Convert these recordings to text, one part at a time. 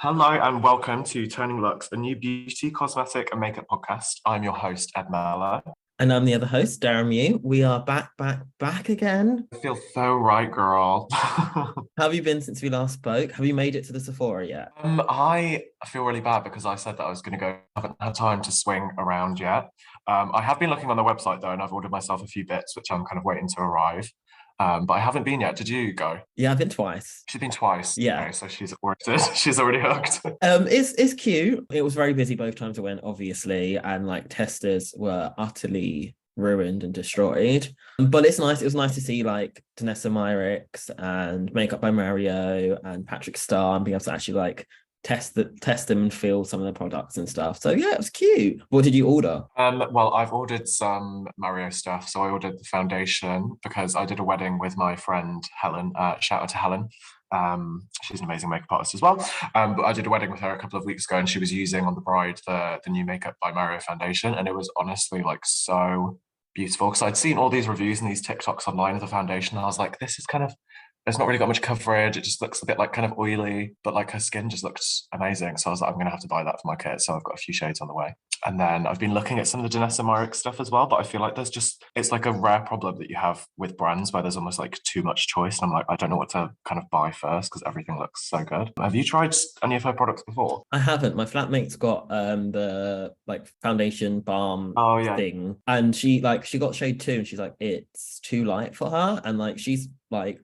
Hello and welcome to Turning Looks, a new beauty, cosmetic, and makeup podcast. I'm your host, Ed Mellor. And I'm the other host, Darren Mew. We are back again. I feel so right, girl. How have you been since we last spoke? Have you made it to the Sephora yet? I feel really bad because I said that I was going to go. I haven't had time to swing around yet. I have been looking on the website though, and I've ordered myself a few bits, which I'm kind of waiting to arrive. But I haven't been yet. Did you go? Yeah, I've been twice. She's been twice. Yeah. Okay, so she's already hooked. It's cute. It was very busy both times I went, obviously, and like testers were utterly ruined and destroyed. But it's nice. It was nice to see like Danessa Myricks and Makeup by Mario and Patrick Starr and being able to actually like test them and feel some of the products and stuff. So yeah, it was cute. What did you order? Well, I've ordered some Mario stuff. So I ordered the foundation because I did a wedding with my friend Helen. Shout out to Helen. She's an amazing makeup artist as well. But I did a wedding with her a couple of weeks ago, and she was using on the bride the new Makeup by Mario foundation, and it was honestly like so beautiful because I'd seen all these reviews and these TikToks online of the foundation, and I was like, this is kind of, it's not really got much coverage. It just looks a bit like kind of oily, but like her skin just looks amazing. So I was like, I'm gonna have to buy that for my kit. So I've got a few shades on the way. And then I've been looking at some of the Danessa Myrick stuff as well, but I feel like it's like a rare problem that you have with brands where there's almost like too much choice. And I'm like, I don't know what to kind of buy first because everything looks so good. Have you tried any of her products before? I haven't. My flatmate's got the like foundation balm thing, and she got shade 2 and she's like, it's too light for her, and like she's like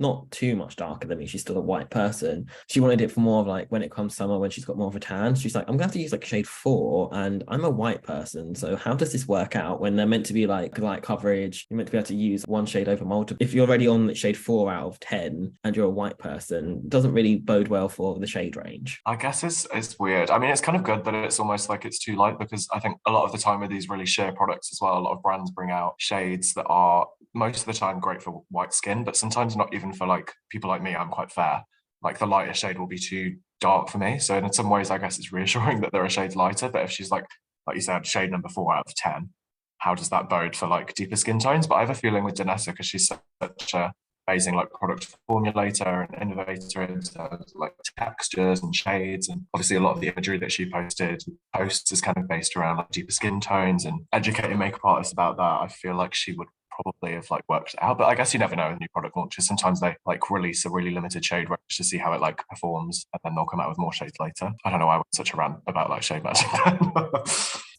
not too much darker than me. She's still a white person. She wanted it for more of like when it comes summer, when she's got more of a tan. She's like, I'm gonna have to use like shade 4, and I'm a white person. So how does this work out when they're meant to be like light coverage? You're meant to be able to use one shade over multiple. If you're already on shade 4 out of 10 and you're a white person, it doesn't really bode well for the shade range. I guess it's weird. I mean, it's kind of good that it's almost like it's too light because I think a lot of the time with these really sheer products as well, a lot of brands bring out shades that are most of the time great for white skin, but sometimes not even for like people like me. I'm quite fair. Like the lighter shade will be too dark for me. So in some ways, I guess it's reassuring that there are shades lighter. But if she's like you said, shade number 4 out of 10, how does that bode for like deeper skin tones? But I have a feeling with Danessa because she's such a amazing like product formulator and innovator in terms of like textures and shades, and obviously a lot of the imagery that she posts is kind of based around like deeper skin tones and educating makeup artists about that. I feel like she would probably have like worked it out, but I guess you never know with new product launches. Sometimes they like release a really limited shade range to see how it like performs, and then they'll come out with more shades later. I don't know why I went such a rant about like shade matching.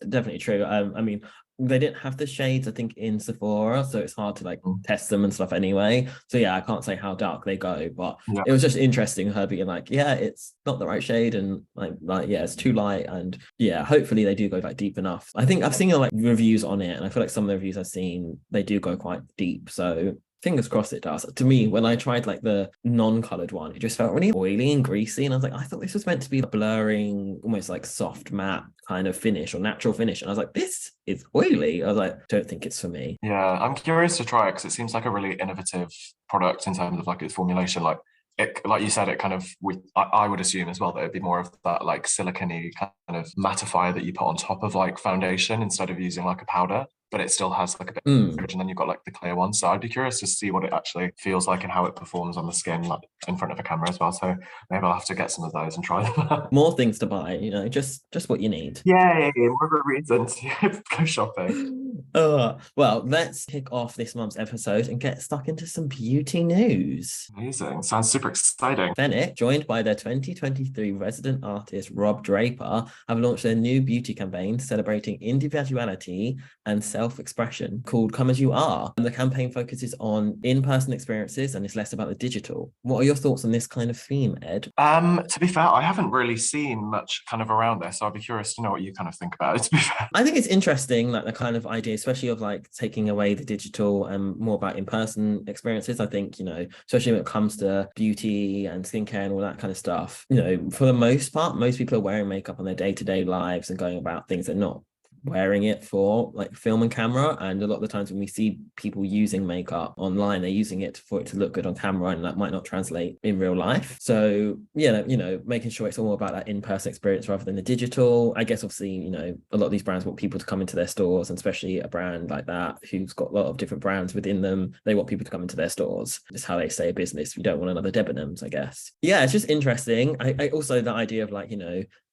Definitely true. I mean, they didn't have the shades, I think, in Sephora, so it's hard to like test them and stuff anyway. So yeah, I can't say how dark they go, but It was just interesting her being like, yeah, it's not the right shade, and like yeah, it's too light, and yeah, hopefully they do go like deep enough. I think I've seen like reviews on it, and I feel like some of the reviews I've seen, they do go quite deep. So fingers crossed it does. To me, when I tried like the non-colored one, it just felt really oily and greasy, and I was like, I thought this was meant to be a blurring, almost like soft matte kind of finish or natural finish, and I was like, this is oily. I was like, don't think it's for me. Yeah, I'm curious to try it because it seems like a really innovative product in terms of like its formulation. Like it, like you said, it kind of I would assume as well that it'd be more of that like silicone kind of mattifier that you put on top of like foundation instead of using like a powder, but it still has like a bit of coverage, and then you've got like the clear one. So I'd be curious to see what it actually feels like and how it performs on the skin, like in front of a camera as well. So maybe I'll have to get some of those and try them. More things to buy, just what you need. Yay, more of a reason to go shopping. Well, let's kick off this month's episode and get stuck into some beauty news. Amazing. Sounds super exciting. Fenwick, joined by their 2023 resident artist Rob Draper, have launched their new beauty campaign celebrating individuality and self-expression called Come As You Are. And the campaign focuses on in-person experiences and is less about the digital. What are your thoughts on this kind of theme, Ed? To be fair, I haven't really seen much kind of around this, so I'd be curious to know what you kind of think about it, to be fair. I think it's interesting, like the kind of idea, especially of like taking away the digital and more about in-person experiences. I think, especially when it comes to beauty and skincare and all that kind of stuff, for the most part, most people are wearing makeup on their day-to-day lives and going about things they're not wearing it for like film and camera, and a lot of the times when we see people using makeup online, they're using it for it to look good on camera, and that might not translate in real life. So yeah, making sure it's all about that in-person experience rather than the digital. I guess obviously, a lot of these brands want people to come into their stores, and especially a brand like that who's got a lot of different brands within them, they want people to come into their stores. It's how they say a business. You don't want another Debenhams, I guess. Yeah, it's just interesting. I also, the idea of like,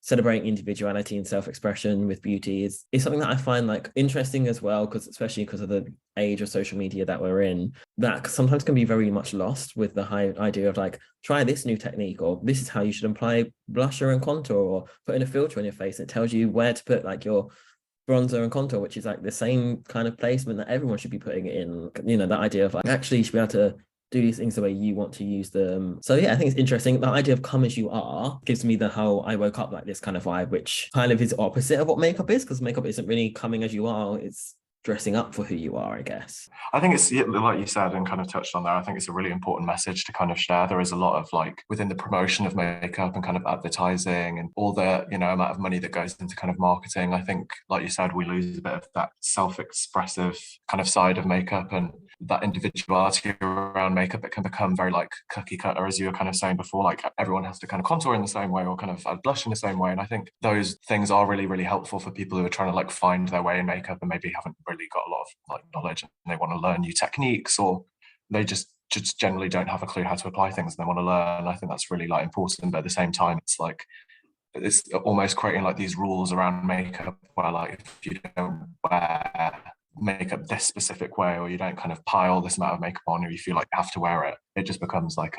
celebrating individuality and self-expression with beauty is something that I find like interesting as well, because especially because of the age of social media that we're in, that sometimes can be very much lost with the high idea of like, try this new technique, or this is how you should apply blusher and contour, or put in a filter on your face. It tells you where to put like your bronzer and contour, which is like the same kind of placement that everyone should be putting it in. That idea of like, actually you should be able to do these things the way you want to use them. So yeah, I think it's interesting. The idea of come as you are gives me the whole I woke up like this kind of vibe, which kind of is opposite of what makeup is, because makeup isn't really coming as you are. It's dressing up for who you are, I guess. I think it's like you said and kind of touched on there. I think it's a really important message to kind of share. There is a lot of like within the promotion of makeup and kind of advertising and all the amount of money that goes into kind of marketing. I think, like you said, we lose a bit of that self-expressive kind of side of makeup and that individuality around makeup. It can become very like cookie cutter, as you were kind of saying before. Like everyone has to kind of contour in the same way or kind of add blush in the same way. And I think those things are really, really helpful for people who are trying to like find their way in makeup and maybe haven't really got a lot of like knowledge and they want to learn new techniques, or they just generally don't have a clue how to apply things and they want to learn. I think that's really like important, but at the same time it's like it's almost creating like these rules around makeup where like if you don't wear makeup this specific way, or you don't kind of pile this amount of makeup on, or you feel like you have to wear it, it just becomes like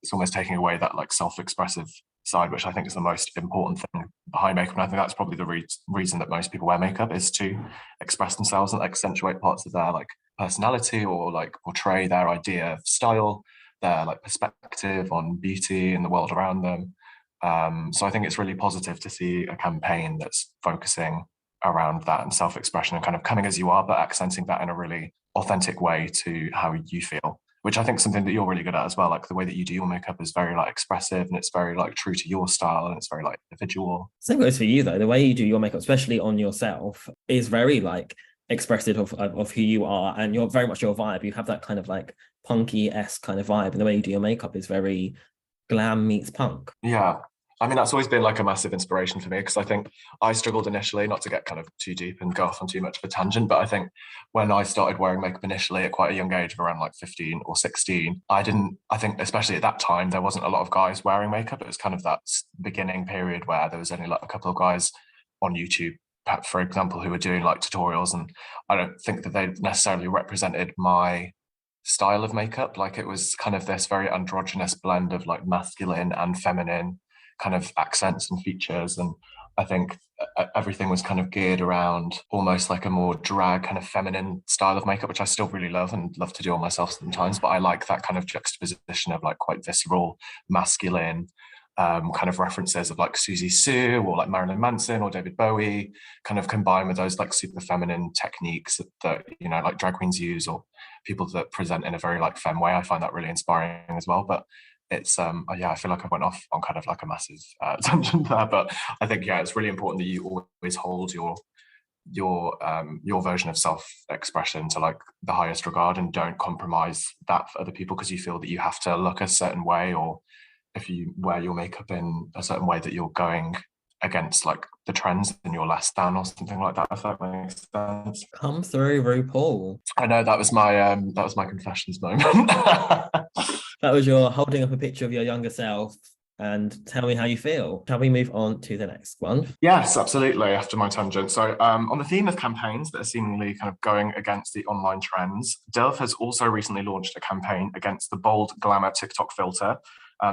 it's almost taking away that like self-expressive side, which I think is the most important thing behind makeup. And I think that's probably the reason that most people wear makeup, is to express themselves and accentuate parts of their like personality, or like portray their idea of style, their like perspective on beauty and the world around them. So I think it's really positive to see a campaign that's focusing around that and self-expression and kind of coming as you are, but accenting that in a really authentic way to how you feel, which I think is something that you're really good at as well. Like the way that you do your makeup is very like expressive and it's very like true to your style and it's very like individual. Same goes for you though. The way you do your makeup, especially on yourself, is very like expressive of who you are, and you're very much your vibe. You have that kind of like punky-esque kind of vibe, and the way you do your makeup is very glam meets punk. Yeah. I mean, that's always been like a massive inspiration for me, because I think I struggled initially, not to get kind of too deep and go off on too much of a tangent, but I think when I started wearing makeup initially at quite a young age of around like 15 or 16, I think especially at that time, there wasn't a lot of guys wearing makeup. It was kind of that beginning period where there was only like a couple of guys on YouTube, for example, who were doing like tutorials. And I don't think that they necessarily represented my style of makeup. Like it was kind of this very androgynous blend of like masculine and feminine kind of accents and features, and I think everything was kind of geared around almost like a more drag kind of feminine style of makeup, which I still really love and love to do on myself sometimes, but I like that kind of juxtaposition of like quite visceral masculine kind of references of like Susie Sue or like Marilyn Manson or David Bowie, kind of combined with those like super feminine techniques that like drag queens use, or people that present in a very like femme way. I find that really inspiring as well. But it's I feel like I went off on kind of like a massive tangent there, but I think it's really important that you always hold your version of self-expression to like the highest regard, and don't compromise that for other people because you feel that you have to look a certain way, or if you wear your makeup in a certain way that you're going against like the trends and you're less than or something like that, if that makes sense. Come through, RuPaul. I know that was my confessions moment. That was your holding up a picture of your younger self and tell me how you feel. Shall we move on to the next one? Yes, absolutely, after my tangent. So on the theme of campaigns that are seemingly kind of going against the online trends, Dove has also recently launched a campaign against the bold glamour TikTok filter.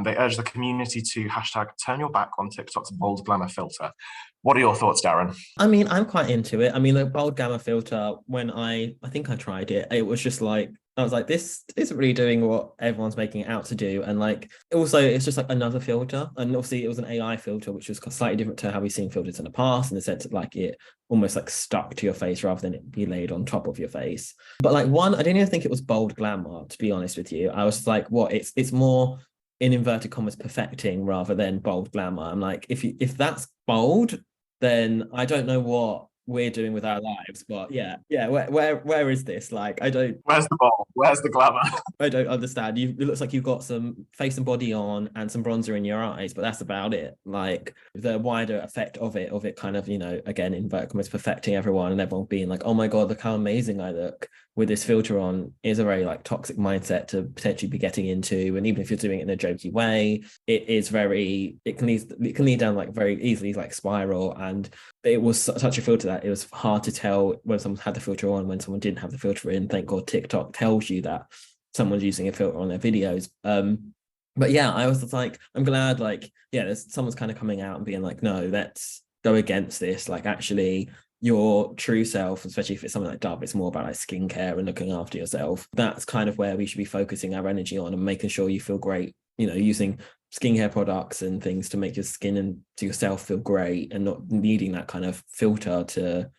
They urge the community to hashtag turn your back on TikTok's bold glamour filter. What are your thoughts, Darren? I mean, I'm quite into it. I mean, the bold glamour filter, when I think I tried it, it was just like, I was like, this isn't really doing what everyone's making it out to do. And like, also, it's just like another filter. And obviously it was an AI filter, which was slightly different to how we've seen filters in the past, in the sense that like it almost like stuck to your face rather than it be laid on top of your face. But like I didn't even think it was bold glamour, to be honest with you. I was like, what? It's more in inverted commas perfecting rather than bold glamour. I'm like, if that's bold, then I don't know what we're doing with our lives. But yeah, where is this? Like, I don't. Where's the ball? Where's the glamour? I don't understand. It looks like you've got some face and body on and some bronzer in your eyes, but that's about it. Like, the wider effect of it kind of, again, inverted commas, perfecting everyone and everyone being like, oh my God, look how amazing I look with this filter on, is a very like toxic mindset to potentially be getting into. And even if you're doing it in a jokey way, it can lead down like very easily like spiral. And it was such a filter that it was hard to tell when someone had the filter on, when someone didn't have the filter in. Thank God TikTok tells you that someone's using a filter on their videos. But yeah, I was like, I'm glad, like, there's someone's kind of coming out and being like, no, let's go against this. Like, actually, your true self, especially if it's something like Dove, it's more about like skincare and looking after yourself. That's kind of where we should be focusing our energy on, and making sure you feel great, using skincare products and things to make your skin and to yourself feel great, and not needing that kind of filter to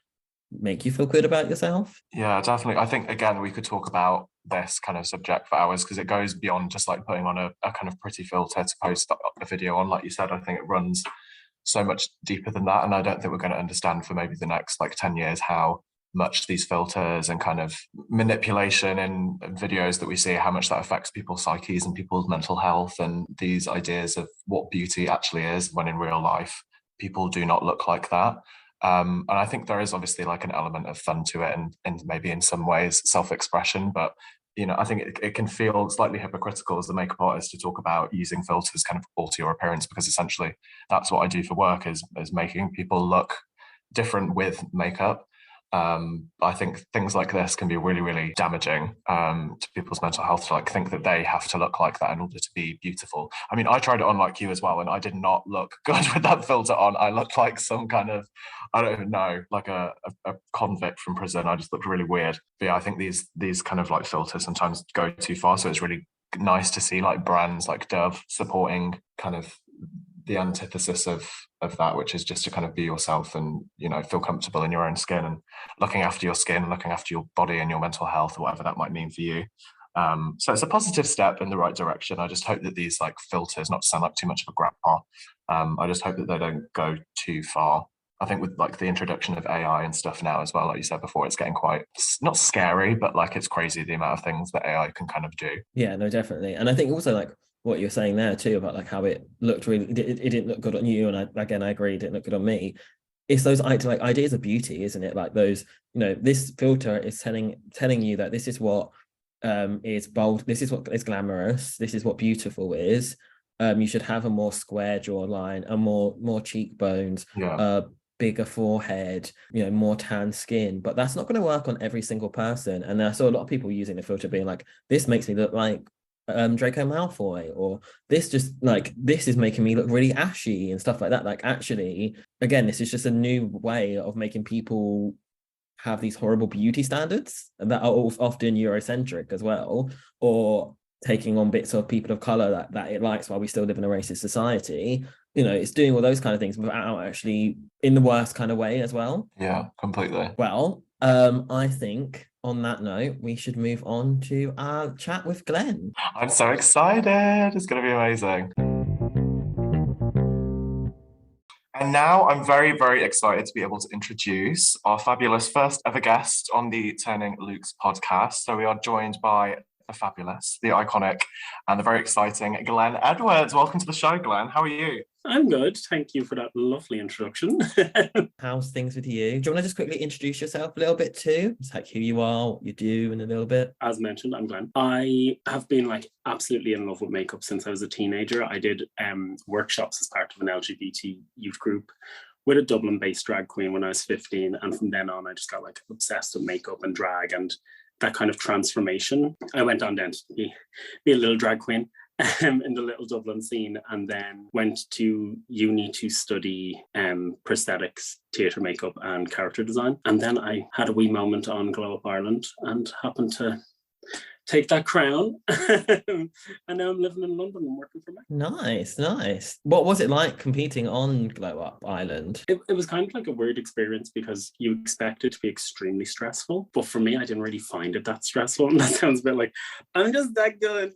make you feel good about yourself. Yeah, definitely. I think, again, we could talk about this kind of subject for hours, because it goes beyond just like putting on a kind of pretty filter to post a video on. Like you said, I think it runs so much deeper than that, and I don't think we're going to understand for maybe the next like 10 years how much these filters and kind of manipulation in videos that we see, how much that affects people's psyches and people's mental health, and these ideas of what beauty actually is, when in real life people do not look like that. And I think there is obviously like an element of fun to it, and maybe in some ways self-expression, but I think it can feel slightly hypocritical as the makeup artist to talk about using filters kind of alter your appearance, because essentially that's what I do for work, is making people look different with makeup. I think things like this can be really, really damaging to people's mental health, to like think that they have to look like that in order to be beautiful. I mean, I tried it on like you as well, and I did not look good with that filter on. I looked like some kind of, I don't even know, like a convict from prison. I just looked really weird. But yeah, I think these kind of like filters sometimes go too far. So it's really nice to see like brands like Dove supporting kind of the antithesis of that, which is just to kind of be yourself and feel comfortable in your own skin, and looking after your skin and looking after your body and your mental health, or whatever that might mean for you. So it's a positive step in the right direction. I just hope that these like filters, not to sound like too much of a grandpa, I just hope that they don't go too far. I think with like the introduction of AI and stuff now as well, like you said before, it's getting quite, not scary, but like it's crazy the amount of things that AI can kind of do. Yeah, no, definitely. And I think also like what you're saying there too about like how it looked really, it didn't look good on you, and I agree, it didn't look good on me. It's those like ideas of beauty, isn't it? Like those, this filter is telling you that this is what is bold, this is what is glamorous, this is what beautiful is. You should have a more square jawline, a more cheekbones, bigger forehead, more tan skin. But that's not going to work on every single person. And I saw a lot of people using the filter being like, this makes me look like Draco Malfoy, or this is making me look really ashy and stuff like that. Like, actually, again, this is just a new way of making people have these horrible beauty standards that are often Eurocentric as well, or taking on bits of people of color that it likes while we still live in a racist society. It's doing all those kind of things without actually, in the worst kind of way as well. Yeah, completely. Well, I think on that note, we should move on to our chat with Glen. I'm so excited. It's going to be amazing. And now I'm very, very excited to be able to introduce our fabulous first ever guest on the Turning Lewks podcast. So we are joined by the fabulous, the iconic, and the very exciting Glen Edwards. Welcome to the show, Glen. How are you? I'm good. Thank you for that lovely introduction. How's things with you? Do you want to just quickly introduce yourself a little bit too? It's like who you are, what you do in a little bit. As mentioned, I'm Glen. I have been like absolutely in love with makeup since I was a teenager. I did workshops as part of an LGBT youth group with a Dublin-based drag queen when I was 15. And from then on, I just got like obsessed with makeup and drag and that kind of transformation. I went on then to be a little drag queen in the little Dublin scene, and then went to uni to study prosthetics, theatre makeup and character design. And then I had a wee moment on Glow Up Ireland and happened to take that crown. And now I'm living in London and working for me. Nice. What was it like competing on Glow Up Ireland? It was kind of like a weird experience because you expect it to be extremely stressful. But for me, I didn't really find it that stressful. And that sounds a bit like, I'm just that good.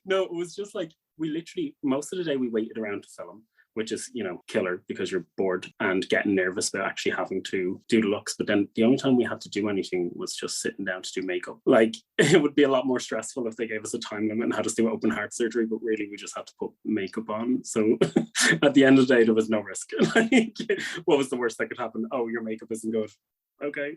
No, it was just like, we literally, most of the day we waited around to film. which is, killer because you're bored and getting nervous about actually having to do the looks. But then the only time we had to do anything was just sitting down to do makeup. Like, it would be a lot more stressful if they gave us a time limit and had us do open heart surgery, but really we just had to put makeup on. So at the end of the day, there was no risk. Like, what was the worst that could happen? Oh, your makeup isn't good. Okay.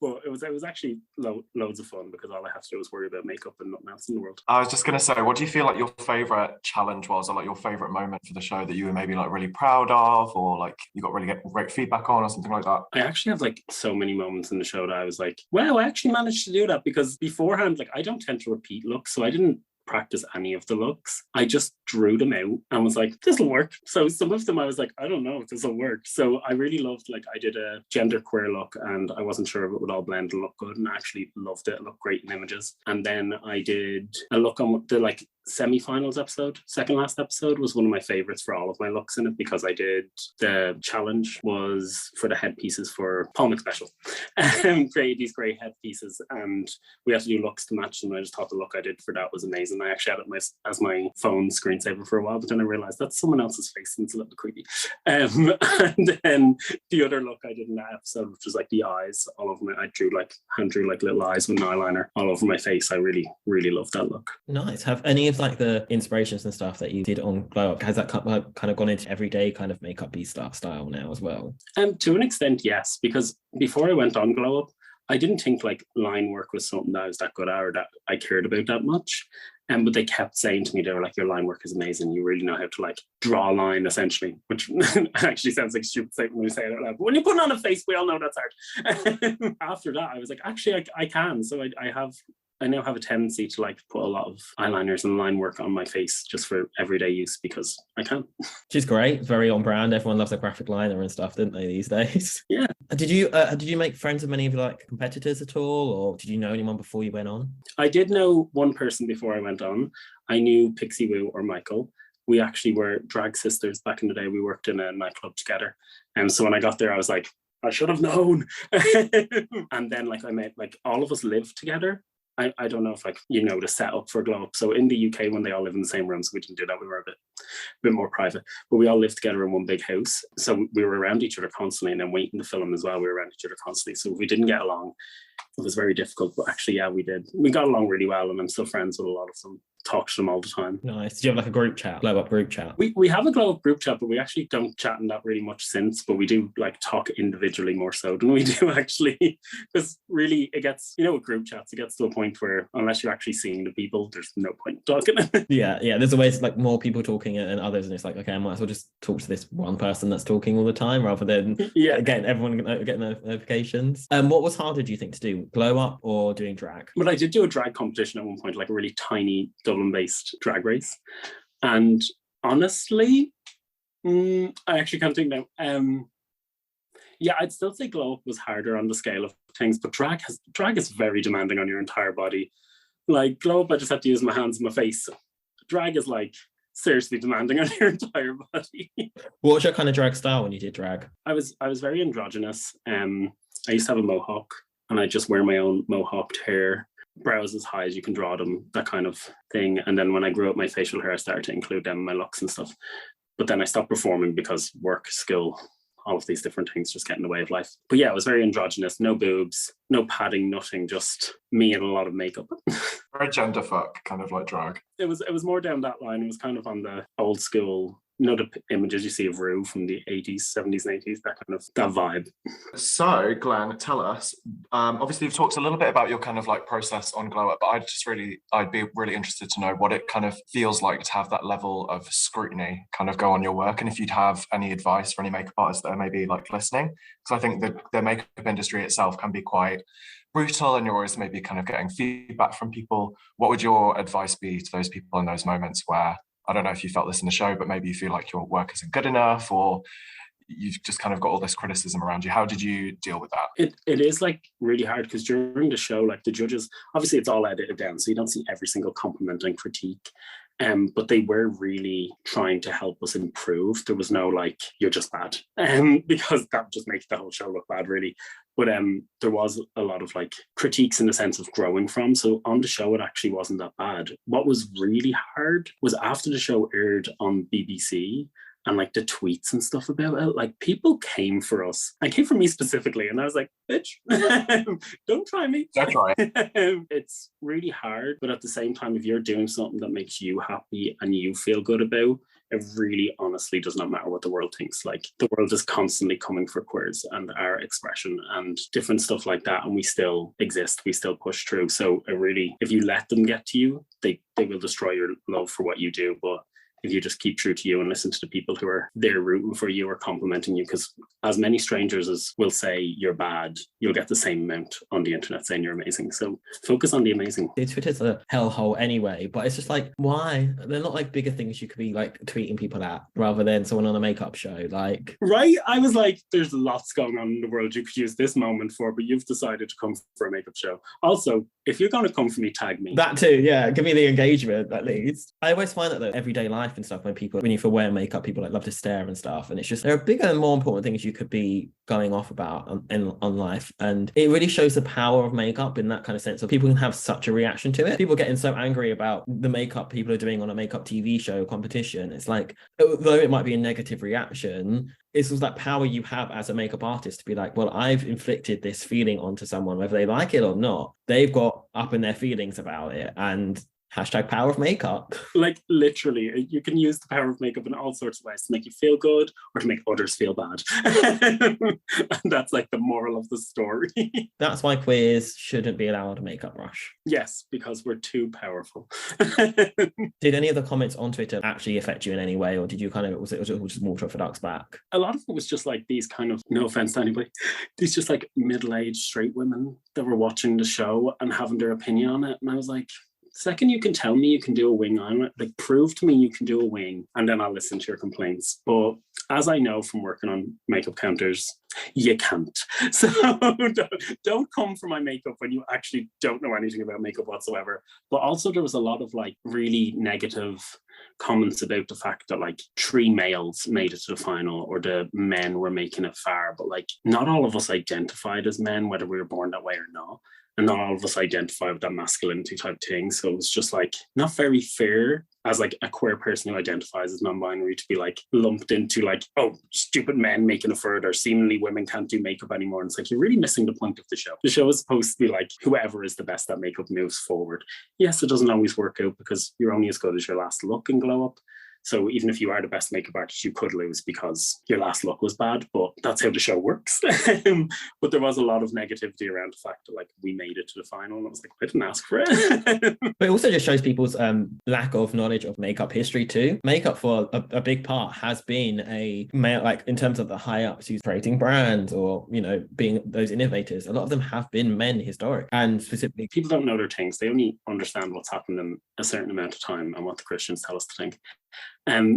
But it was actually loads of fun because all I have to do was worry about makeup and nothing else in the world. I was just going to say, what do you feel like your favourite challenge was, or like your favourite moment for the show that you were maybe like really proud of, or like you got really great feedback on, or something like that? I actually have like so many moments in the show that I was like, wow, I actually managed to do that, because beforehand, like, I don't tend to repeat looks, so I didn't practice any of the looks. I just drew them out and was like, this will work. So some of them I was like, I don't know if this will work. So I really loved, like, I did a gender queer look and I wasn't sure if it would all blend and look good, and I actually loved it. It looked great in images. And then I did a look on the like semi-finals episode. Second last episode was one of my favorites for all of my looks in it, because I did the challenge was for the headpieces for Palmic Special. Created these great headpieces and we had to do looks to match them. I just thought the look I did for that was amazing. I actually had it as my phone screensaver for a while, but then I realized that's someone else's face and it's a little creepy. And then the other look I did in that episode, which was like the eyes all over my, I hand drew like little eyes with an eyeliner all over my face. I really, really loved that look. Nice. Have any of like the inspirations and stuff that you did on Glow Up, has that kind of gone into everyday kind of makeup-y style now as well? To an extent, yes, because before I went on Glow Up, I didn't think like line work was something that I was that good at or that I cared about that much. But they kept saying to me, they were like, your line work is amazing. You really know how to like draw a line, essentially, which actually sounds like a stupid statement when you say it out loud. But when you put it on a face, we all know that's hard. After that, I was like, actually, I can. So I now have a tendency to like put a lot of eyeliners and line work on my face just for everyday use because I can. She's great, very on brand. Everyone loves a graphic liner and stuff, didn't they, these days? Yeah. Did you make friends with many of your like competitors at all, or did you know anyone before you went on? I did know one person before I went on. I knew Pixie Woo or Michael. We actually were drag sisters back in the day. We worked in a nightclub together. And so when I got there, I was like, I should have known. And then like I met, like, all of us lived together. I don't know if like, the setup for Glow Up. So in the UK, when they all live in the same rooms, we didn't do that. We were a bit more private, but we all lived together in one big house. So we were around each other constantly, and then waiting to film as well, we were around each other constantly. So if we didn't get along, it was very difficult. But actually, yeah, we did. We got along really well, and I'm still friends with a lot of them. Talk to them all the time. Nice. Do you have like a group chat, Glow Up group chat? We have a Glow Up group chat, but we actually don't chat in that really much since, but we do like talk individually more so than we do actually, because really it gets, with group chats, it gets to a point where unless you're actually seeing the people, there's no point talking. yeah there's always like more people talking and others, and it's like, okay, I might as well just talk to this one person that's talking all the time rather than getting everyone getting notifications. What was harder, do you think, to do, Glow Up or doing drag? Well, I did do a drag competition at one point, like a really tiny Dublin-based drag race, and honestly, I actually can't think now. I'd still say Glow Up was harder on the scale of things, but drag is very demanding on your entire body. Like Glow Up, I just had to use my hands and my face. Drag is like seriously demanding on your entire body. What was your kind of drag style when you did drag? I was very androgynous. I used to have a mohawk, and I just wear my own mohawked hair. Brows as high as you can draw them, that kind of thing. And then when I grew up my facial hair, I started to include them in my looks and stuff. But then I stopped performing because work, school, all of these different things just get in the way of life. But yeah, it was very androgynous, no boobs, no padding, nothing, just me and a lot of makeup. Very gender fuck, kind of like drag. It was more down that line. It was kind of on the old school, the images you see of Rue from the 80s, 70s and 80s, that vibe. So Glen, tell us, obviously you've talked a little bit about your kind of like process on Glow Up, but I'd be really interested to know what it kind of feels like to have that level of scrutiny kind of go on your work, and if you'd have any advice for any makeup artists that are maybe like listening, because I think the makeup industry itself can be quite brutal and you're always maybe kind of getting feedback from people. What would your advice be to those people in those moments where, I don't know if you felt this in the show, but maybe you feel like your work isn't good enough, or you've just kind of got all this criticism around you? How did you deal with that? It is like really hard, because during the show, like the judges, obviously it's all edited down, so you don't see every single compliment and critique. But they were really trying to help us improve. There was no like, you're just bad, because that just makes the whole show look bad, really. But there was a lot of like critiques in the sense of growing from. So on the show, it actually wasn't that bad. What was really hard was after the show aired on BBC, and like the tweets and stuff about it, like people came for us and came for me specifically. And I was like, bitch, don't try me. That's right. It's really hard. But at the same time, if you're doing something that makes you happy and you feel good about, it really honestly does not matter what the world thinks. Like the world is constantly coming for queers and our expression and different stuff like that. And we still exist. We still push through. So it really, if you let them get to you, they will destroy your love for what you do. But if you just keep true to you and listen to the people who are there rooting for you or complimenting you, because as many strangers as will say you're bad, you'll get the same amount on the internet saying you're amazing. So focus on the amazing. Twitter's a hellhole anyway, but it's just like, why? They're not like bigger things you could be like tweeting people at rather than someone on a makeup show. Like, right? I was like, there's lots going on in the world you could use this moment for, but you've decided to come for a makeup show. Also, if you're going to come for me, tag me. That too, yeah. Give me the engagement at least. I always find that though, everyday life and stuff, when you feel wearing makeup, people like love to stare and stuff, and it's just, there are bigger and more important things you could be going off about on life, and it really shows the power of makeup in that kind of sense. So people can have such a reaction to it. People getting so angry about the makeup people are doing on a makeup TV show competition. It's like, although it might be a negative reaction, it's just that power you have as a makeup artist to be like, well, I've inflicted this feeling onto someone, whether they like it or not. They've got up in their feelings about it, and #power of makeup. Like literally, you can use the power of makeup in all sorts of ways to make you feel good or to make others feel bad. And that's like the moral of the story. That's why queers shouldn't be allowed a makeup brush. Yes, because we're too powerful. Did any of the comments on Twitter actually affect you in any way, or did you kind of, was it just water off a duck's back? A lot of it was just like these kind of, no offense to anybody, these just like middle-aged straight women that were watching the show and having their opinion on it. And I was like, second you can tell me you can do a wing on it, like prove to me you can do a wing, and then I'll listen to your complaints. But as I know from working on makeup counters, you can't. So don't come for my makeup when you actually don't know anything about makeup whatsoever. But also there was a lot of like really negative comments about the fact that like 3 males made it to the final, or the men were making it far, but like not all of us identified as men, whether we were born that way or not. And not all of us identify with that masculinity type thing. So it was just like not very fair as like a queer person who identifies as non-binary to be like lumped into like, oh, stupid men making a further, seemingly women can't do makeup anymore. And it's like, you're really missing the point of the show. The show is supposed to be like, whoever is the best at makeup moves forward. Yes, it doesn't always work out because you're only as good as your last look and glow up. So even if you are the best makeup artist, you could lose because your last look was bad, but that's how the show works. But there was a lot of negativity around the fact that like we made it to the final, and I was like, I didn't ask for it. But it also just shows people's lack of knowledge of makeup history too. Makeup for a big part has been a male, like in terms of the high ups who's creating brands or, you know, being those innovators, a lot of them have been men historic, and specifically people don't know their things. They only understand what's happened in a certain amount of time and what the Christians tell us to think.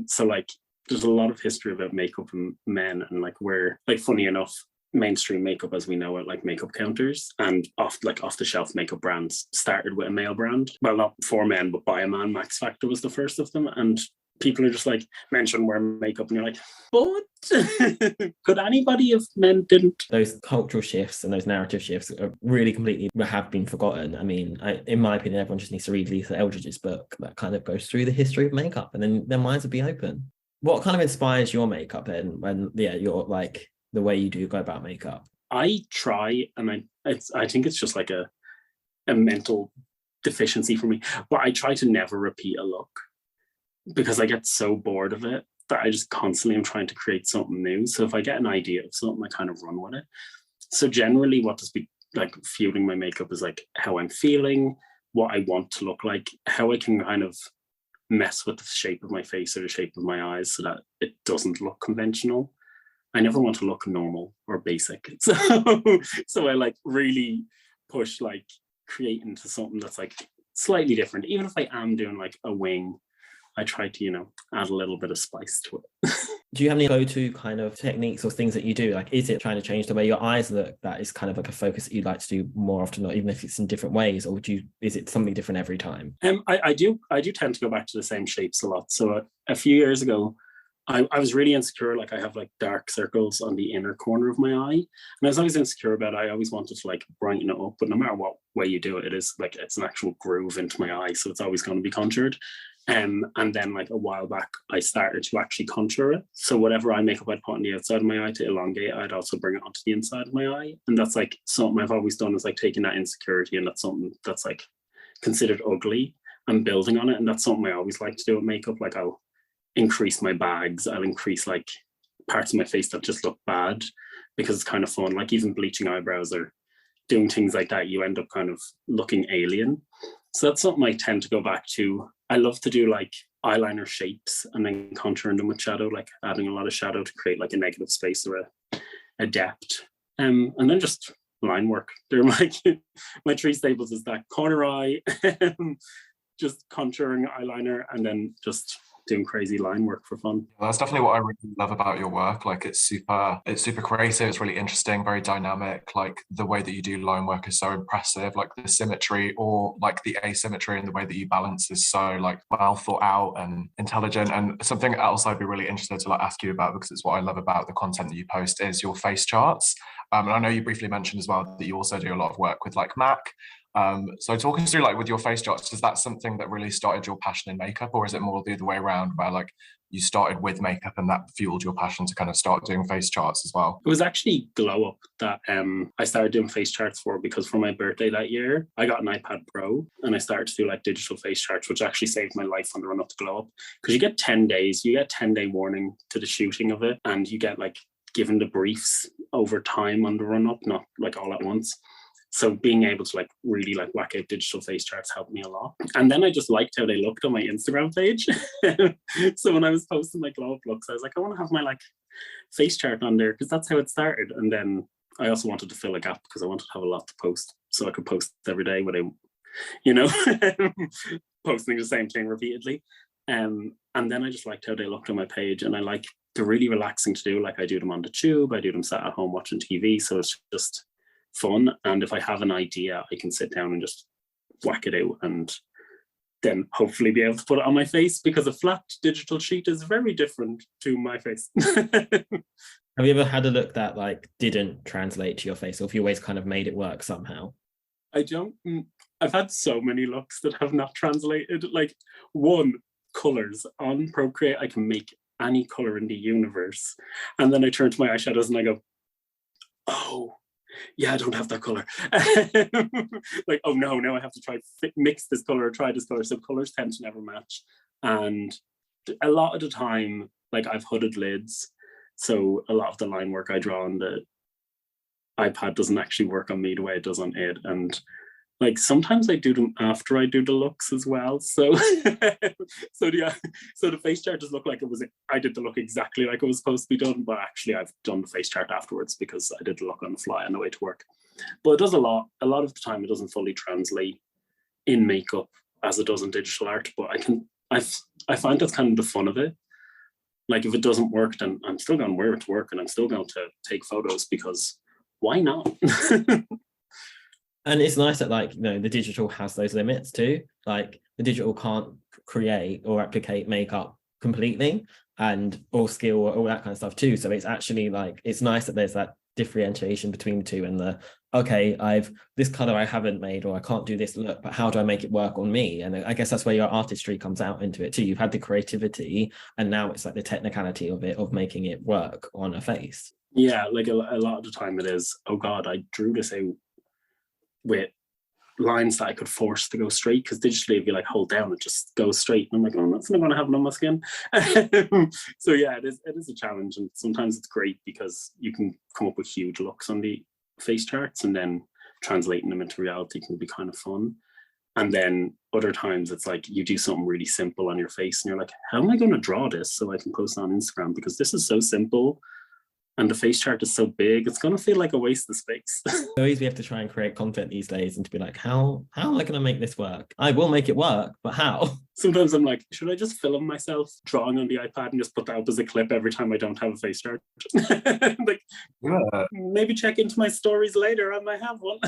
So like there's a lot of history about makeup and men, and like we're like, funny enough, mainstream makeup as we know it, like makeup counters and off the shelf makeup brands started with a male brand. Well, not for men, but by a man. Max Factor was the first of them, and people are just like, men shouldn't wear makeup, and you're like, but could anybody if men didn't? Those cultural shifts and those narrative shifts are really completely have been forgotten. I mean, in my opinion, everyone just needs to read Lisa Eldridge's book that kind of goes through the history of makeup, and then their minds would be open. What kind of inspires your makeup then, when you're like the way you do go about makeup? I try, and I think it's just like a mental deficiency for me, but I try to never repeat a look because I get so bored of it that I just constantly am trying to create something new. So if I get an idea of something, I kind of run with it. So generally what does be like fueling my makeup is like how I'm feeling, what I want to look like, how I can kind of mess with the shape of my face or the shape of my eyes so that it doesn't look conventional. I never want to look normal or basic. So I like really push like create into something that's like slightly different. Even if I am doing like a wing, I try to, you know, add a little bit of spice to it. Do you have any go-to kind of techniques or things that you do? Like, is it trying to change the way your eyes look? That is kind of like a focus that you'd like to do more often, or even if it's in different ways, or is it something different every time? I do tend to go back to the same shapes a lot. So a few years ago, I was really insecure. Like, I have like dark circles on the inner corner of my eye, and I was always insecure about it. I always wanted to like brighten it up, but no matter what way you do it, it is like, it's an actual groove into my eye, so it's always going to be contoured. And then like a while back, I started to actually contour it. So whatever eye makeup I'd put on the outside of my eye to elongate, I'd also bring it onto the inside of my eye. And that's like something I've always done, is like taking that insecurity, and that's something that's like considered ugly, and building on it. And that's something I always like to do with makeup. Like, I'll increase my bags, I'll increase like parts of my face that just look bad, because it's kind of fun. Like, even bleaching eyebrows or doing things like that, you end up kind of looking alien. So that's something I tend to go back to. I love to do like eyeliner shapes and then contouring them with shadow, like adding a lot of shadow to create like a negative space or a depth. And then just line work. They're like my three staples is that corner eye, just contouring eyeliner, and then just doing crazy line work for fun. That's definitely what I really love about your work. Like, it's super creative, it's really interesting, very dynamic. Like, the way that you do line work is so impressive. Like, the symmetry or like the asymmetry and the way that you balance is so like well thought out and intelligent. And something else I'd be really interested to like ask you about, because it's what I love about the content that you post, is your face charts. And I know you briefly mentioned as well that you also do a lot of work with like MAC. So talk us through, like, with your face charts, is that something that really started your passion in makeup, or is it more the other way around, where like you started with makeup and that fueled your passion to kind of start doing face charts as well? It was actually Glow Up that I started doing face charts for, because for my birthday that year, I got an iPad Pro and I started to do like digital face charts, which actually saved my life on the run up to Glow Up, because you get 10 days, you get 10-day warning to the shooting of it, and you get like given the briefs over time on the run up, not like all at once. So being able to like really like whack out digital face charts helped me a lot. And then I just liked how they looked on my Instagram page. So when I was posting my glow up looks, I was like, I want to have my like face chart on there, because that's how it started. And then I also wanted to fill a gap, because I wanted to have a lot to post, so I could post every day without, you know, posting the same thing repeatedly. And then I just liked how they looked on my page, and I like, they're really relaxing to do. Like, I do them on the tube, I do them sat at home watching TV, so it's just fun. And if I have an idea, I can sit down and just whack it out, and then hopefully be able to put it on my face, because a flat digital sheet is very different to my face. Have you ever had a look that like didn't translate to your face, or if you always kind of made it work somehow? I've had so many looks that have not translated. Like, one, colors. On Procreate, I can make any color in the universe. And then I turn to my eyeshadows and I go, oh, yeah, I don't have that color. Like, oh no, now I have to try mix this color or try this color. So colors tend to never match. And a lot of the time, like, I've hooded lids, so a lot of the line work I draw on the iPad doesn't actually work on me the way it does on it. And like, sometimes I do them after I do the looks as well. So so the face chart does look like I did the look exactly like it was supposed to be done, but actually I've done the face chart afterwards, because I did the look on the fly on the way to work. But it does a lot of the time it doesn't fully translate in makeup as it does in digital art. But I find that's kind of the fun of it. Like, if it doesn't work, then I'm still going to wear it to work, and I'm still going to take photos, because why not? And it's nice that, like, you know, the digital has those limits too. Like, the digital can't create or replicate makeup completely, and or skill or all that kind of stuff too. So it's actually like, it's nice that there's that differentiation between the two, and the, okay, I've this color I haven't made, or I can't do this look, but how do I make it work on me? And I guess that's where your artistry comes out into it too. You've had the creativity, and now it's like the technicality of it, of making it work on a face. Yeah, like a lot of the time it is, oh God, I drew this out with lines that I could force to go straight, because digitally if you like hold down, it just goes straight, and I'm like, oh, that's not going to happen on my skin. So yeah, it is a challenge, and sometimes it's great because you can come up with huge looks on the face charts, and then translating them into reality can be kind of fun. And then other times it's like you do something really simple on your face and you're like, how am I going to draw this so I can post on Instagram, because this is so simple and the face chart is so big, it's going to feel like a waste of space. So easy, we have to try and create content these days and to be like, how am I going to make this work? I will make it work, but how? Sometimes I'm like, should I just film myself drawing on the iPad and just put that up as a clip every time I don't have a face chart? Like, maybe check into my stories later. I might have one.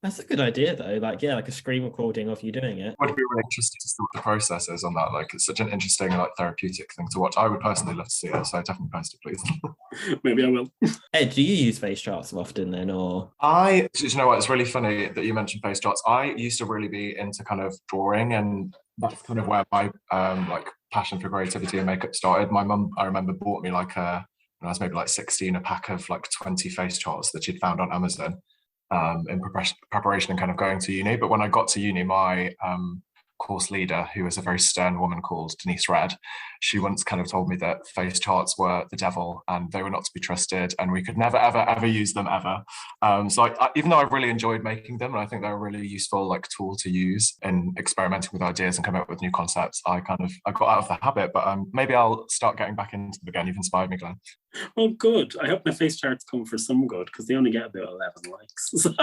That's a good idea, though. Like, yeah, like a screen recording of you doing it. Would be really interesting to see what the process is on that. Like, it's such an interesting, like, therapeutic thing to watch. I would personally love to see it, so definitely post it, please. Maybe I will. Ed, do you use face charts often then, or? You know what, it's really funny that you mentioned face charts. I used to really be into kind of drawing, and that's kind of where my like passion for creativity and makeup started. My mum, I remember, bought me like when I was maybe like 16, a pack of like 20 face charts that she'd found on Amazon in preparation and kind of going to uni. But when I got to uni, my course leader, who was a very stern woman called Denise Red, she once kind of told me that face charts were the devil and they were not to be trusted, and we could never ever use them ever. So even though I really enjoyed making them, and I think they're a really useful like tool to use in experimenting with ideas and coming up with new concepts, I got out of the habit. But maybe I'll start getting back into them again. You've inspired me, Glenn. Well, good. I hope my face charts come for some good, because they only get about 11 likes. So.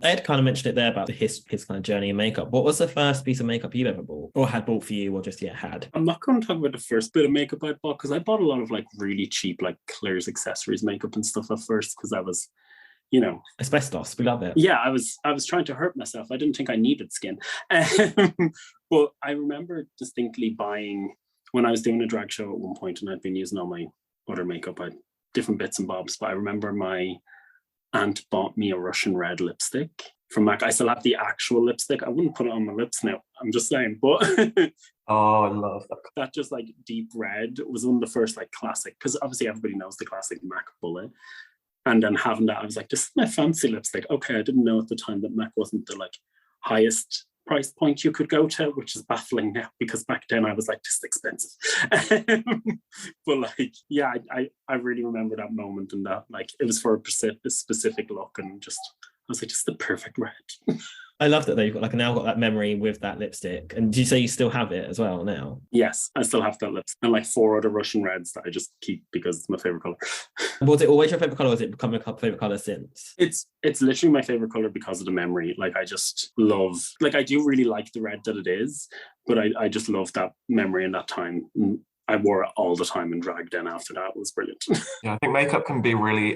Ed kind of mentioned it there about his kind of journey in makeup. What was the first piece of makeup you ever bought, or had bought for you, or just yet had? I'm not going to talk about the first bit of makeup I bought, because I bought a lot of like really cheap like Claire's accessories makeup and stuff at first, because I was, you know, asbestos. We love it. Yeah, I was trying to hurt myself. I didn't think I needed skin. But I remember distinctly buying, when I was doing a drag show at one point, and I'd been using all my other makeup, I had different bits and bobs, but I remember my aunt bought me a Russian red lipstick from MAC. I still have the actual lipstick. I wouldn't put it on my lips now, I'm just saying, but oh, I love that. That just like deep red was one of the first like classic, because obviously everybody knows the classic MAC bullet. And then having that, I was like, this is my fancy lipstick. Okay, I didn't know at the time that MAC wasn't the like highest price point you could go to, which is baffling now, because back then I was like, this is expensive. But like, yeah, I really remember that moment, and that like it was for a specific look, and just I was like, just the perfect red. I love that they've got like now got that memory with that lipstick. And do you say you still have it as well now? Yes, I still have that lipstick, and like 4 other Russian reds that I just keep because it's my favorite color. Was it always your favorite color, or has it become a favorite color since? It's literally my favorite color because of the memory. Like I just love, like I do really like the red that it is, but I just love that memory and that time. I wore it all the time and drag then after that. It was brilliant. Yeah, I think makeup can be really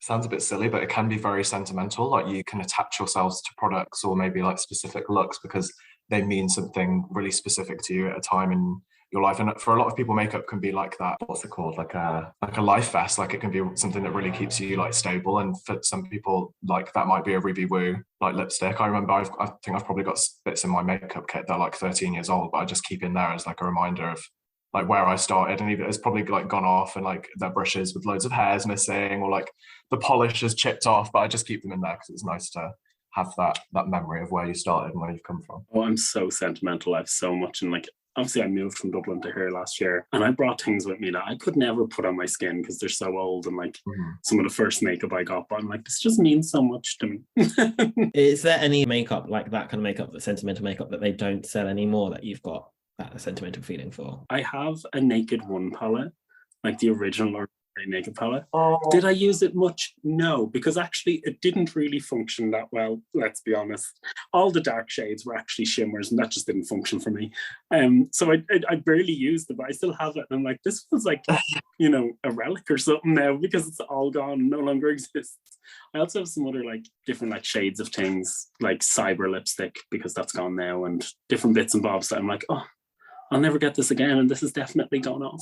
sounds a bit silly, but it can be very sentimental. Like you can attach yourselves to products or maybe like specific looks because they mean something really specific to you at a time in your life. And for a lot of people, makeup can be like that. What's it called? Like a life vest. Like it can be something that really keeps you like stable. And for some people, like that might be a Ruby Woo like lipstick. I remember I think I've probably got bits in my makeup kit that are like 13 years old, but I just keep in there as like a reminder of like where I started, and even it's probably like gone off and like their brushes with loads of hairs missing, or like the polish is chipped off, but I just keep them in there because it's nice to have that memory of where you started and where you've come from. Oh, I'm so sentimental. I have so much, and like obviously I moved from Dublin to here last year, and I brought things with me that I could never put on my skin because they're so old, and like some of the first makeup I got, but I'm like, this just means so much to me. Is there any makeup like that kind of makeup, the sentimental makeup that they don't sell anymore that you've got that sentimental feeling for? I have a Naked One palette, like the original or Naked palette. Oh. Did I use it much? No, because actually it didn't really function that well, let's be honest. All the dark shades were actually shimmers, and that just didn't function for me. So I barely used it, but I still have it, and I'm like, this feels like, you know, a relic or something now because it's all gone, no longer exists. I also have some other like different like shades of things, like cyber lipstick, because that's gone now, and different bits and bobs that I'm like, oh, I'll never get this again, and this has definitely gone off.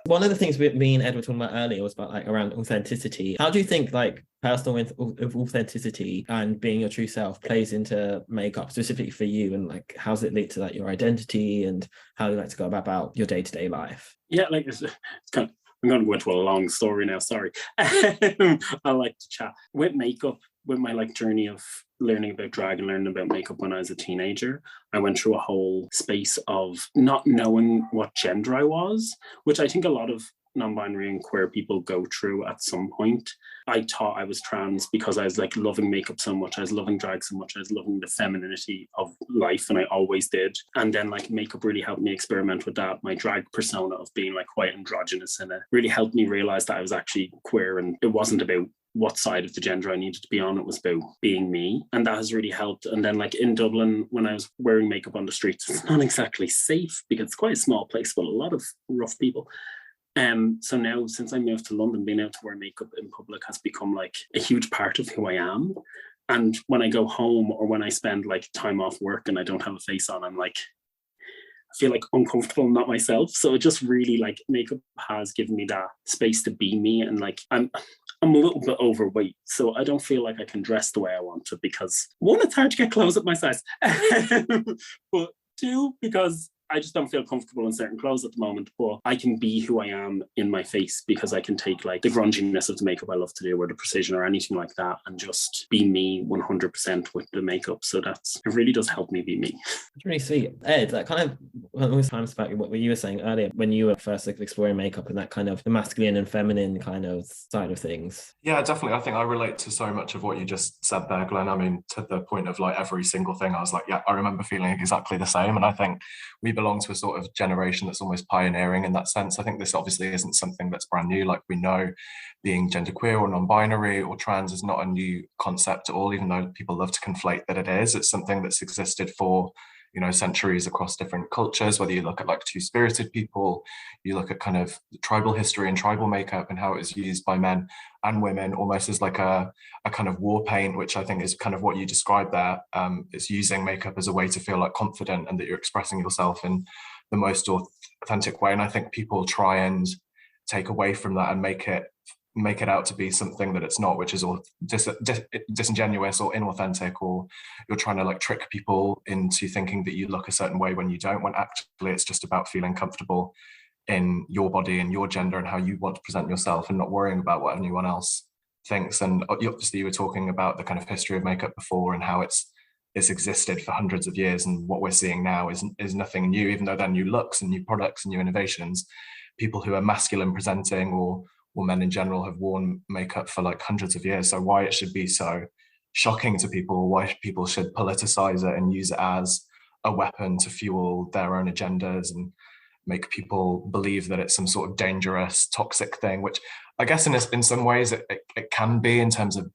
One of the things me and Ed were talking about earlier was about like around authenticity. How do you think like personal authenticity and being your true self plays into makeup specifically for you, and like how's it linked to like your identity and how you like to go about your day-to-day life? Yeah, like it's kind of, I'm going to go into a long story now, sorry. I like to chat. With makeup, with my like journey of learning about drag and learning about makeup when I was a teenager, I went through a whole space of not knowing what gender I was, which I think a lot of non-binary and queer people go through at some point. I thought I was trans because I was like loving makeup so much, I was loving drag so much, I was loving the femininity of life, and I always did. And then like makeup really helped me experiment with that. My drag persona of being like quite androgynous, and it really helped me realize that I was actually queer, and it wasn't about what side of the gender I needed to be on. It was about being me, and that has really helped. And then like in Dublin, when I was wearing makeup on the streets, it's not exactly safe because it's quite a small place, but a lot of rough people. So now, since I moved to London, being able to wear makeup in public has become like a huge part of who I am. And when I go home or when I spend like time off work and I don't have a face on, I'm like, I feel like uncomfortable, not myself. So it just really like makeup has given me that space to be me. And like I'm a little bit overweight, so I don't feel like I can dress the way I want to because one, it's hard to get clothes at my size, but two, because I just don't feel comfortable in certain clothes at the moment, but I can be who I am in my face because I can take like the grunginess of the makeup I love to do or the precision or anything like that and just be me 100% with the makeup. So it really does help me be me. It's really sweet. Ed, that kind of almost times back what you were saying earlier when you were first like, exploring makeup and that kind of the masculine and feminine kind of side of things. Yeah, definitely. I think I relate to so much of what you just said there, Glenn. I mean, to the point of like every single thing, I was like, yeah, I remember feeling exactly the same. And I think we belong to a sort of generation that's almost pioneering in that sense. I think this obviously isn't something that's brand new. Like we know being genderqueer or non-binary or trans is not a new concept at all, even though people love to conflate that it is. It's something that's existed for, you know, centuries across different cultures, whether you look at like two-spirited people, you look at kind of tribal history and tribal makeup and how it was used by men and women almost as like a kind of war paint, which I think is kind of what you described there. It's using makeup as a way to feel like confident and that you're expressing yourself in the most authentic way. And I think people try and take away from that and make it out to be something that it's not, which is all disingenuous or inauthentic, or you're trying to like trick people into thinking that you look a certain way when you don't, when actually it's just about feeling comfortable in your body and your gender and how you want to present yourself and not worrying about what anyone else thinks. And obviously you were talking about the kind of history of makeup before and how it's existed for hundreds of years, and what we're seeing now is nothing new, even though there are new looks and new products and new innovations. People who are masculine presenting or men in general have worn makeup for like hundreds of years. So why it should be so shocking to people, why people should politicize it and use it as a weapon to fuel their own agendas and make people believe that it's some sort of dangerous, toxic thing, which I guess in some ways it can be in terms of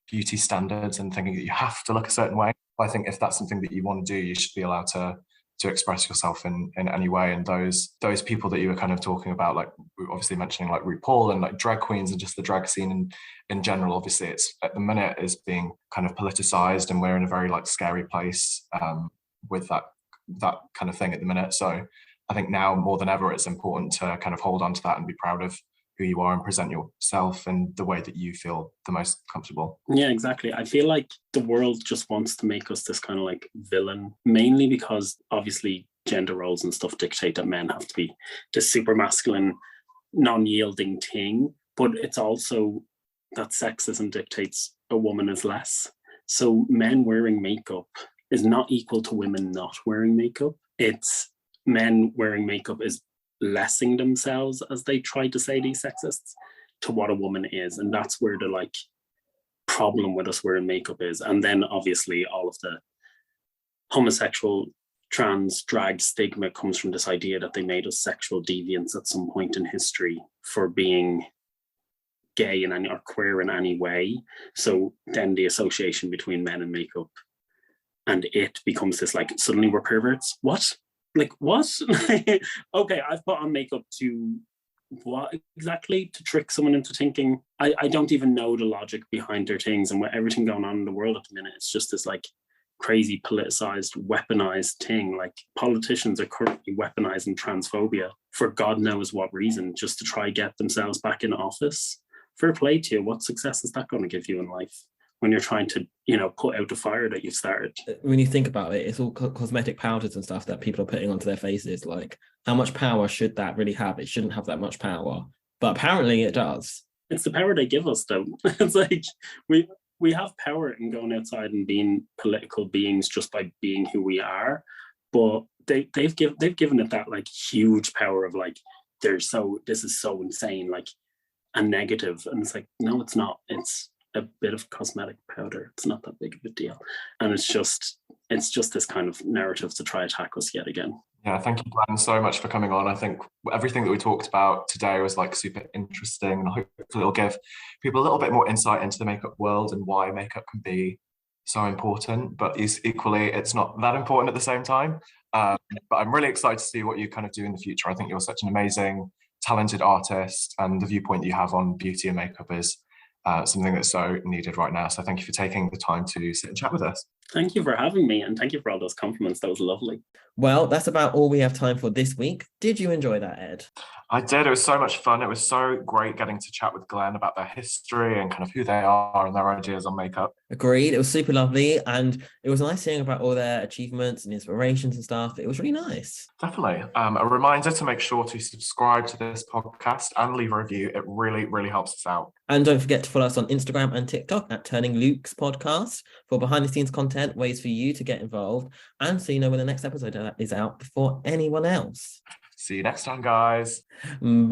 beauty standards and thinking that you have to look a certain way. But I think if that's something that you want to do, you should be allowed to express yourself in any way. And those people that you were kind of talking about, like obviously mentioning like RuPaul and like drag queens and just the drag scene in general, obviously it's at the minute is being kind of politicized, and we're in a very like scary place with that kind of thing at the minute. So I think now more than ever, it's important to kind of hold on to that and be proud of who you are and present yourself in the way that you feel the most comfortable. Yeah, exactly. I feel like the world just wants to make us this kind of like villain, mainly because obviously gender roles and stuff dictate that men have to be this super masculine, non-yielding thing. But it's also that sexism dictates a woman is less. So men wearing makeup is not equal to women not wearing makeup. It's men wearing makeup is lessing themselves as they try to say these sexists to what a woman is. And that's where the like problem with us wearing makeup is. And then obviously all of the homosexual, trans, drag stigma comes from this idea that they made us sexual deviants at some point in history for being gay in any or queer in any way. So then the association between men and makeup and it becomes this like, suddenly we're perverts. What? Like what? Okay, I've put on makeup to what exactly? To trick someone into thinking. I don't even know the logic behind their things, and with everything going on in the world at the minute, it's just this like crazy politicized, weaponized thing. Like politicians are currently weaponizing transphobia for God knows what reason, just to try get themselves back in office. Fair play to you. What success is that going to give you in life when you're trying to, you know, put out the fire that you've started? When you think about it, it's all cosmetic powders and stuff that people are putting onto their faces. Like, how much power should that really have? It shouldn't have that much power, but apparently it does. It's the power they give us, though. It's like we have power in going outside and being political beings just by being who we are, but they've given it that like huge power of like this is so insane, like a negative, and it's like no, it's not. It's a bit of cosmetic powder. It's not that big of a deal. And it's just this kind of narrative to try attack us yet again. Yeah, thank you, Glenn, so much for coming on. I think everything that we talked about today was like super interesting, and hopefully it'll give people a little bit more insight into the makeup world and why makeup can be so important, but equally it's not that important at the same time. But I'm really excited to see what you kind of do in the future. I think you're such an amazing, talented artist, and the viewpoint you have on beauty and makeup is something that's so needed right now. So thank you for taking the time to sit and chat with us. Thank you for having me, and thank you for all those compliments. That was lovely. Well, that's about all we have time for this week. Did you enjoy that, Ed? I did. It was so much fun. It was so great getting to chat with Glen about their history and kind of who they are and their ideas on makeup. Agreed. It was super lovely, and it was nice hearing about all their achievements and inspirations and stuff. It was really nice. Definitely. A reminder to make sure to subscribe to this podcast and leave a review. It really, really helps us out. And don't forget to follow us on Instagram and TikTok at Turning Lewks Podcast for behind-the-scenes content, ways for you to get involved, and so you know when the next episode is out before anyone else. See you next time, guys. Bye.